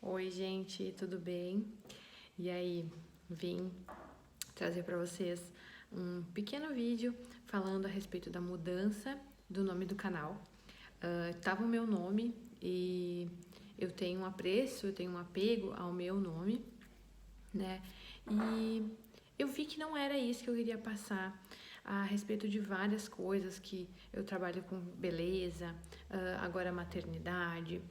Oi, gente, tudo bem? E aí, vim trazer para vocês um pequeno vídeo falando a respeito da mudança do nome do canal. Tava o meu nome e eu tenho um apreço, eu tenho um apego ao meu nome, né? E eu vi que não era isso que eu queria passar a respeito de várias coisas que eu trabalho com beleza, agora maternidade,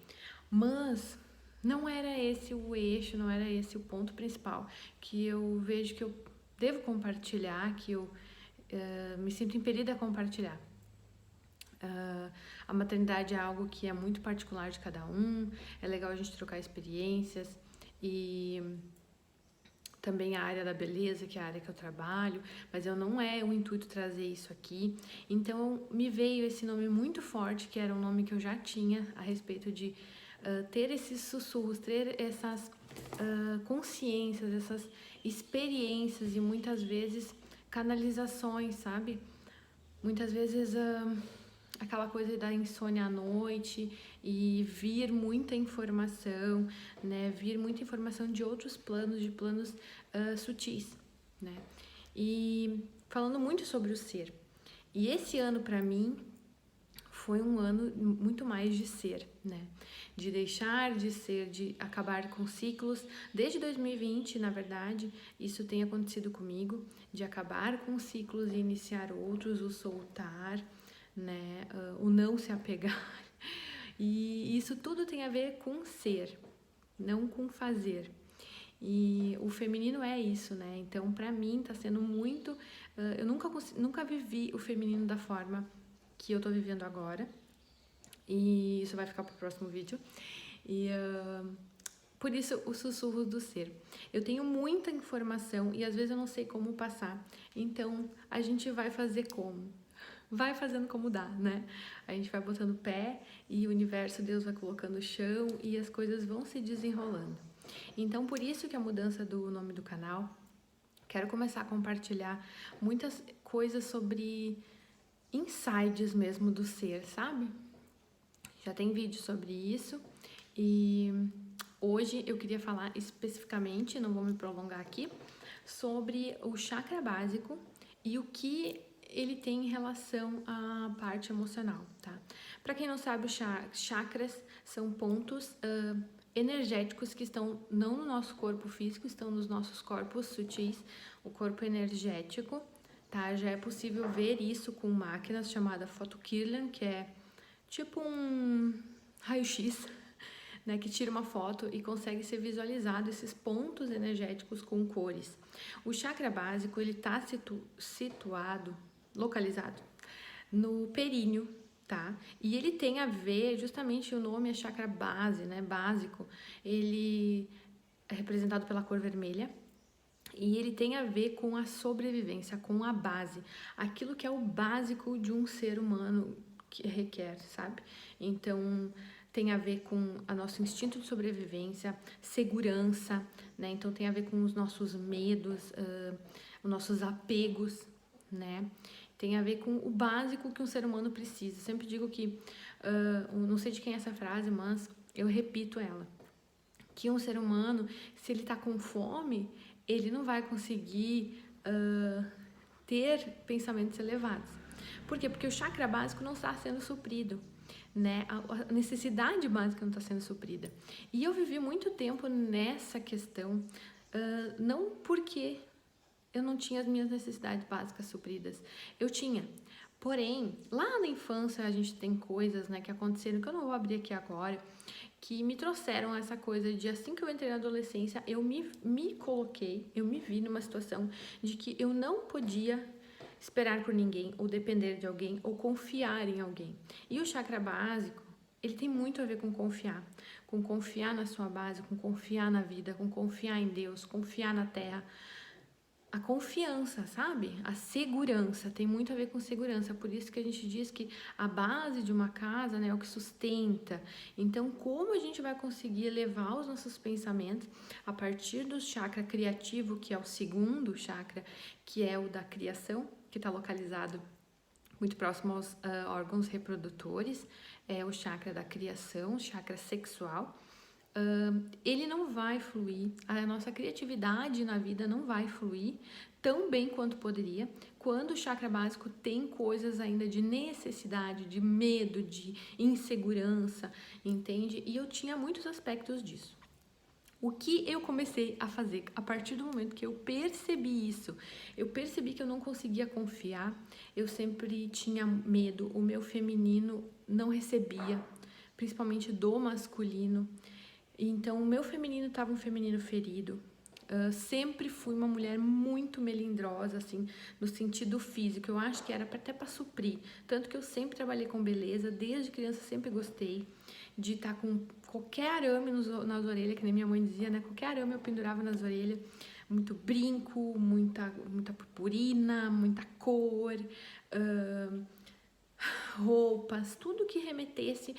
mas não era esse o eixo, não era esse o ponto principal que eu vejo que eu devo compartilhar, que eu me sinto impelida a compartilhar. A maternidade é algo que é muito particular de cada um, é legal a gente trocar experiências e também a área da beleza, que é a área que eu trabalho, mas eu não é o intuito trazer isso aqui. Então me veio esse nome muito forte, que era um nome que eu já tinha a respeito de ter esses sussurros, ter essas consciências, essas experiências e muitas vezes canalizações, sabe? Muitas vezes aquela coisa da insônia à noite e vir muita informação, né? Vir muita informação de outros planos, de planos sutis, né? E falando muito sobre o ser. E esse ano para mim foi um ano muito mais de ser, né? De deixar de ser, de acabar com ciclos. Desde 2020, na verdade, isso tem acontecido comigo, de acabar com ciclos e iniciar outros, o soltar, né? O não se apegar. E isso tudo tem a ver com ser, não com fazer. E o feminino é isso, né? Então, pra mim, tá sendo muito... eu nunca vivi o feminino da forma que eu tô vivendo agora. E isso vai ficar pro próximo vídeo. E por isso, o sussurro do ser. Eu tenho muita informação e às vezes eu não sei como passar. Então, a gente vai fazer como? Vai fazendo como dá, né? A gente vai botando o pé e o universo, Deus vai colocando o chão e as coisas vão se desenrolando. Então, por isso que a mudança do nome do canal, quero começar a compartilhar muitas coisas sobre insights mesmo do ser, sabe? Já tem vídeo sobre isso e hoje eu queria falar especificamente, não vou me prolongar aqui, sobre o chakra básico e o que ele tem em relação à parte emocional, tá? Para quem não sabe, os chakras são pontos energéticos que estão não no nosso corpo físico, estão nos nossos corpos sutis, o corpo energético, tá? Já é possível ver isso com máquinas chamada Photokirlian, que é tipo um raio-x, né, que tira uma foto e consegue ser visualizado esses pontos energéticos com cores. O chakra básico, ele está situado, localizado no períneo, tá? E ele tem a ver, justamente o nome é chakra base, né, básico, ele é representado pela cor vermelha, e ele tem a ver com a sobrevivência, com a base, aquilo que é o básico de um ser humano que requer, sabe? Então, tem a ver com o nosso instinto de sobrevivência, segurança, né? Então, tem a ver com os nossos medos, os nossos apegos, né? Tem a ver com o básico que um ser humano precisa. Eu sempre digo que, não sei de quem é essa frase, mas eu repito ela. Que um ser humano, se ele tá com fome, ele não vai conseguir ter pensamentos elevados. Por quê? Porque o chakra básico não está sendo suprido, né? A necessidade básica não está sendo suprida. E eu vivi muito tempo nessa questão, não porque eu não tinha as minhas necessidades básicas supridas. Eu tinha. Porém, lá na infância a gente tem coisas, né, que aconteceram, que eu não vou abrir aqui agora, que me trouxeram essa coisa de assim que eu entrei na adolescência, eu me coloquei, eu me vi numa situação de que eu não podia esperar por ninguém, ou depender de alguém, ou confiar em alguém. E o chakra básico, ele tem muito a ver com confiar na sua base, com confiar na vida, com confiar em Deus, confiar na terra. A confiança, sabe? A segurança, tem muito a ver com segurança, por isso que a gente diz que a base de uma casa, né, é o que sustenta. Então, como a gente vai conseguir elevar os nossos pensamentos a partir do chakra criativo, que é o segundo chakra, que é o da criação, que está localizado muito próximo aos órgãos reprodutores, é o chakra da criação, chakra sexual. ele não vai fluir, a nossa criatividade na vida não vai fluir tão bem quanto poderia, quando o chakra básico tem coisas ainda de necessidade, de medo, de insegurança, entende? E eu tinha muitos aspectos disso. O que eu comecei a fazer a partir do momento que eu percebi isso? Eu percebi que eu não conseguia confiar, eu sempre tinha medo, o meu feminino não recebia, principalmente do masculino. Então, o meu feminino estava um feminino ferido. Sempre fui uma mulher muito melindrosa, assim, no sentido físico. Eu acho que era até para suprir. Tanto que eu sempre trabalhei com beleza, desde criança sempre gostei de estar com qualquer arame nas orelhas, que nem minha mãe dizia, né? Qualquer arame eu pendurava nas orelhas. Muito brinco, muita purpurina, muita cor, roupas, tudo que remetesse,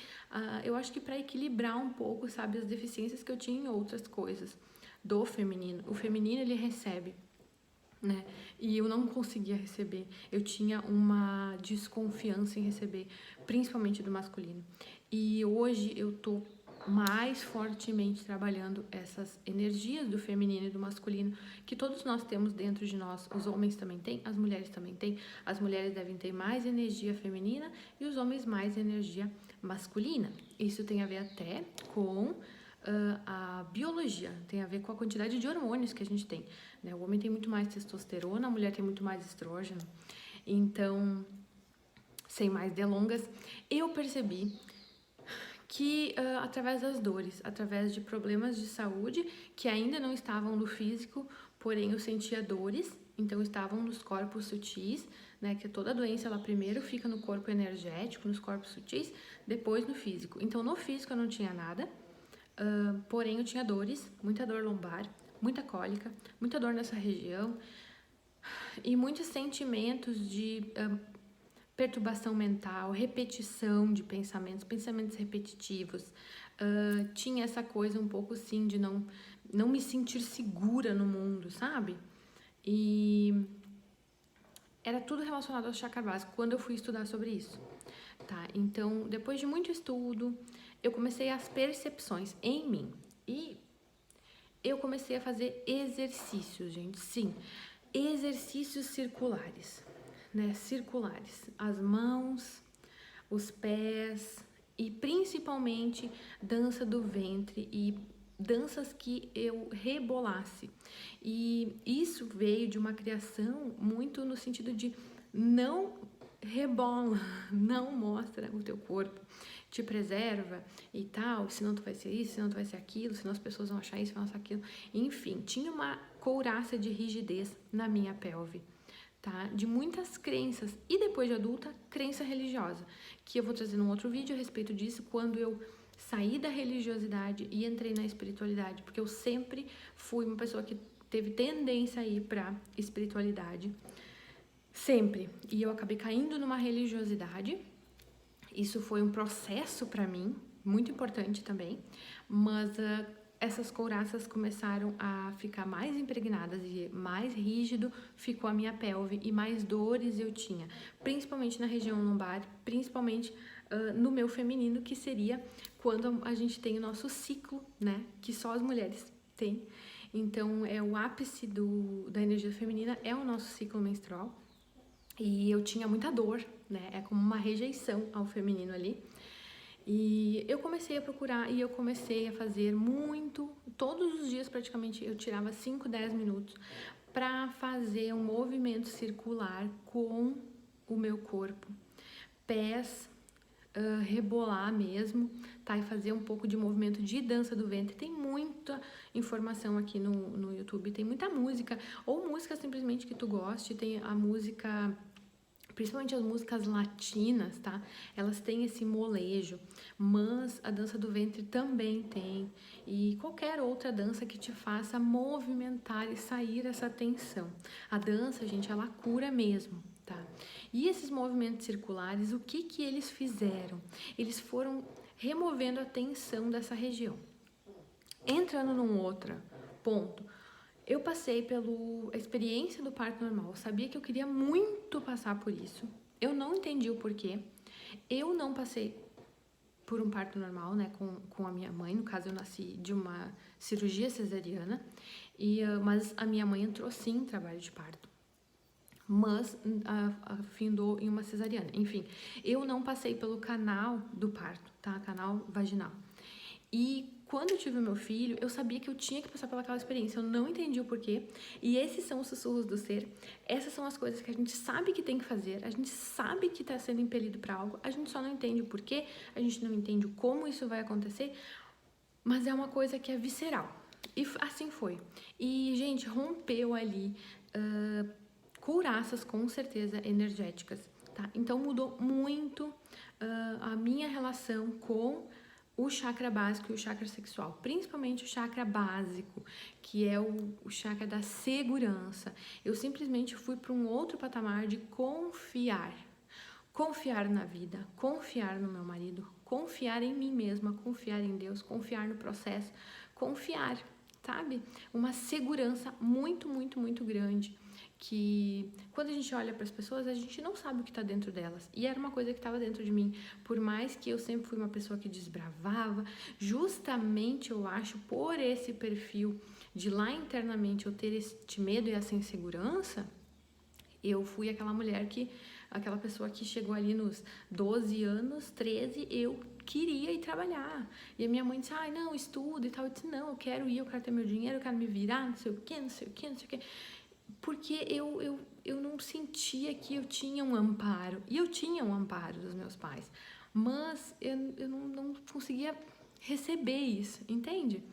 eu acho que para equilibrar um pouco, sabe, as deficiências que eu tinha em outras coisas do feminino. O feminino, ele recebe, né? E eu não conseguia receber. Eu tinha uma desconfiança em receber, principalmente do masculino. E hoje eu tô mais fortemente trabalhando essas energias do feminino e do masculino que todos nós temos dentro de nós. Os homens também têm, as mulheres também têm. As mulheres devem ter mais energia feminina e os homens mais energia masculina. Isso tem a ver até com a biologia, tem a ver com a quantidade de hormônios que a gente tem, né? O homem tem muito mais testosterona, a mulher tem muito mais estrógeno. Então, sem mais delongas, eu percebi que através das dores, através de problemas de saúde que ainda não estavam no físico, porém eu sentia dores, então estavam nos corpos sutis, né, que toda doença ela primeiro fica no corpo energético, nos corpos sutis, depois no físico. Então no físico eu não tinha nada, porém eu tinha dores, muita dor lombar, muita cólica, muita dor nessa região e muitos sentimentos de perturbação mental, repetição de pensamentos repetitivos. Tinha essa coisa um pouco assim de não me sentir segura no mundo, sabe? E era tudo relacionado ao chakra básico quando eu fui estudar sobre isso, tá? Então, depois de muito estudo, eu comecei as percepções em mim e eu comecei a fazer exercícios, gente, sim, exercícios circulares, né? Circulares, as mãos, os pés e principalmente dança do ventre e danças que eu rebolasse. E isso veio de uma criação muito no sentido de não rebola, não mostra o teu corpo, te preserva e tal, senão tu vai ser isso, senão tu vai ser aquilo, senão as pessoas vão achar isso, vão achar aquilo. Enfim, tinha uma couraça de rigidez na minha pelve, tá? De muitas crenças e depois de adulta, crença religiosa, que eu vou trazer num outro vídeo a respeito disso, quando eu saí da religiosidade e entrei na espiritualidade, porque eu sempre fui uma pessoa que teve tendência a ir pra espiritualidade, sempre, e eu acabei caindo numa religiosidade. Isso foi um processo para mim, muito importante também, mas essas couraças começaram a ficar mais impregnadas e mais rígido ficou a minha pelve e mais dores eu tinha, principalmente na região lombar, principalmente no meu feminino, que seria quando a gente tem o nosso ciclo, né, que só as mulheres têm. Então, é o ápice da energia feminina, é o nosso ciclo menstrual. E eu tinha muita dor, né? É como uma rejeição ao feminino ali. E eu comecei a procurar e eu comecei a fazer muito, todos os dias praticamente eu tirava 5, 10 minutos para fazer um movimento circular com o meu corpo. Pés, rebolar mesmo, tá? E fazer um pouco de movimento de dança do ventre. Tem muita informação aqui no YouTube, tem muita música, ou música simplesmente que tu goste, tem a música, principalmente as músicas latinas, tá? Elas têm esse molejo, mas a dança do ventre também tem, e qualquer outra dança que te faça movimentar e sair essa tensão. A dança, gente, ela cura mesmo, tá? E esses movimentos circulares, o que eles fizeram? Eles foram removendo a tensão dessa região. Entrando num outro ponto, eu passei pela experiência do parto normal, eu sabia que eu queria muito passar por isso, eu não entendi o porquê, eu não passei por um parto normal, né, com a minha mãe. No caso, eu nasci de uma cirurgia cesariana, mas a minha mãe entrou sim em trabalho de parto, mas findou em uma cesariana. Enfim, eu não passei pelo canal do parto, tá? Canal vaginal. E quando eu tive o meu filho, eu sabia que eu tinha que passar pelaquela experiência. Eu não entendi o porquê. E esses são os sussurros do ser. Essas são as coisas que a gente sabe que tem que fazer. A gente sabe que está sendo impelido para algo. A gente só não entende o porquê. A gente não entende como isso vai acontecer. Mas é uma coisa que é visceral. E assim foi. E, gente, rompeu ali couraças, com certeza, energéticas. Tá? Então, mudou muito a minha relação com o chakra básico e o chakra sexual, principalmente o chakra básico, que é o chakra da segurança. Eu simplesmente fui para um outro patamar de confiar na vida, confiar no meu marido, confiar em mim mesma, confiar em Deus, confiar no processo, confiar, sabe? Uma segurança muito, muito, muito grande, que quando a gente olha para as pessoas, a gente não sabe o que está dentro delas. E era uma coisa que estava dentro de mim. Por mais que eu sempre fui uma pessoa que desbravava, justamente eu acho, por esse perfil de lá internamente eu ter este medo e essa insegurança, eu fui aquela pessoa que chegou ali nos 12 anos, 13, eu queria ir trabalhar. E a minha mãe disse, não, estuda e tal. Eu disse, não, eu quero ir, eu quero ter meu dinheiro, eu quero me virar, não sei o quê, não sei o quê, não sei o quê. Porque eu não sentia que eu tinha um amparo. E eu tinha um amparo dos meus pais. Mas eu não conseguia receber isso, entende?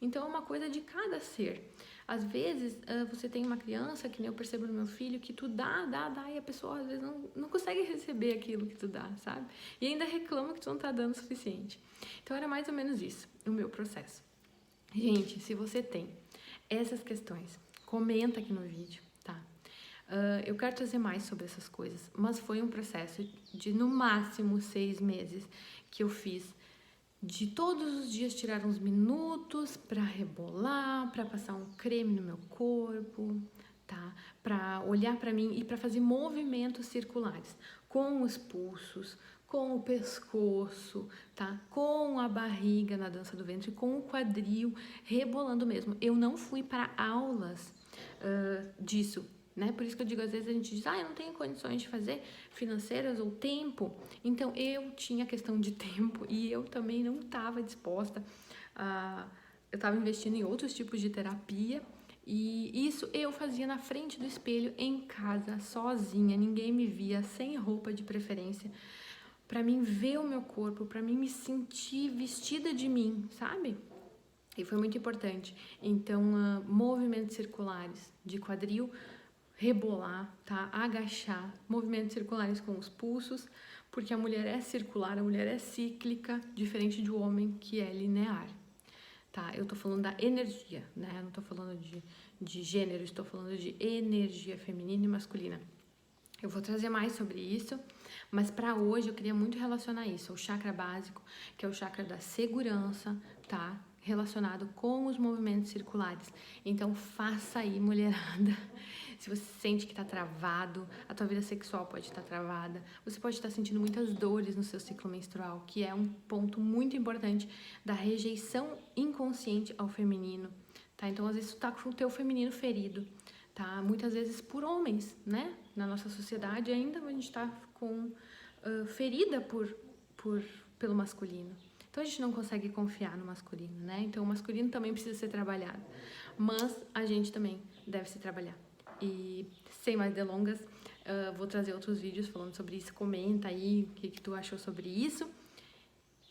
Então é uma coisa de cada ser. Às vezes você tem uma criança, que nem eu percebo no meu filho, que tu dá, e a pessoa às vezes não consegue receber aquilo que tu dá, sabe? E ainda reclama que tu não tá dando o suficiente. Então era mais ou menos isso, o meu processo. Gente, se você tem essas questões, comenta aqui no vídeo, tá? Eu quero trazer mais sobre essas coisas, mas foi um processo de no máximo 6 meses que eu fiz, de todos os dias tirar uns minutos para rebolar, para passar um creme no meu corpo, tá? Para olhar para mim e para fazer movimentos circulares com os pulsos, com o pescoço, tá? Com a barriga na dança do ventre, com o quadril, rebolando mesmo. Eu não fui para aulas disso, né? Por isso que eu digo, às vezes a gente diz, eu não tenho condições de fazer financeiras ou tempo. Então, eu tinha questão de tempo e eu também não estava disposta eu estava investindo em outros tipos de terapia, e isso eu fazia na frente do espelho, em casa, sozinha, ninguém me via, sem roupa de preferência, para mim ver o meu corpo, para mim me sentir vestida de mim, sabe? E foi muito importante. Então, movimentos circulares de quadril, rebolar, tá? Agachar, movimentos circulares com os pulsos, porque a mulher é circular, a mulher é cíclica, diferente do homem, que é linear, tá? Eu tô falando da energia, né? Eu não tô falando de gênero, estou falando de energia feminina e masculina. Eu vou trazer mais sobre isso, mas para hoje eu queria muito relacionar isso ao chakra básico, que é o chakra da segurança, tá? Relacionado com os movimentos circulares. Então faça aí, mulherada. Se você sente que está travado, a tua vida sexual pode estar travada, você pode estar sentindo muitas dores no seu ciclo menstrual, que é um ponto muito importante da rejeição inconsciente ao feminino, tá? Então às vezes tu tá com o teu feminino ferido, tá? Muitas vezes por homens, né? Na nossa sociedade ainda a gente tá com ferida pelo masculino. Então a gente não consegue confiar no masculino, né? Então o masculino também precisa ser trabalhado, mas a gente também deve se trabalhar. E sem mais delongas, vou trazer outros vídeos falando sobre isso. Comenta aí o que tu achou sobre isso.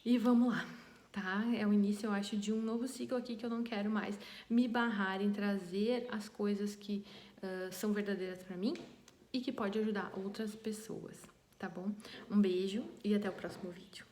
E vamos lá, tá? É o início, eu acho, de um novo ciclo aqui, que eu não quero mais me barrar em trazer as coisas que são verdadeiras pra mim e que pode ajudar outras pessoas, tá bom? Um beijo e até o próximo vídeo.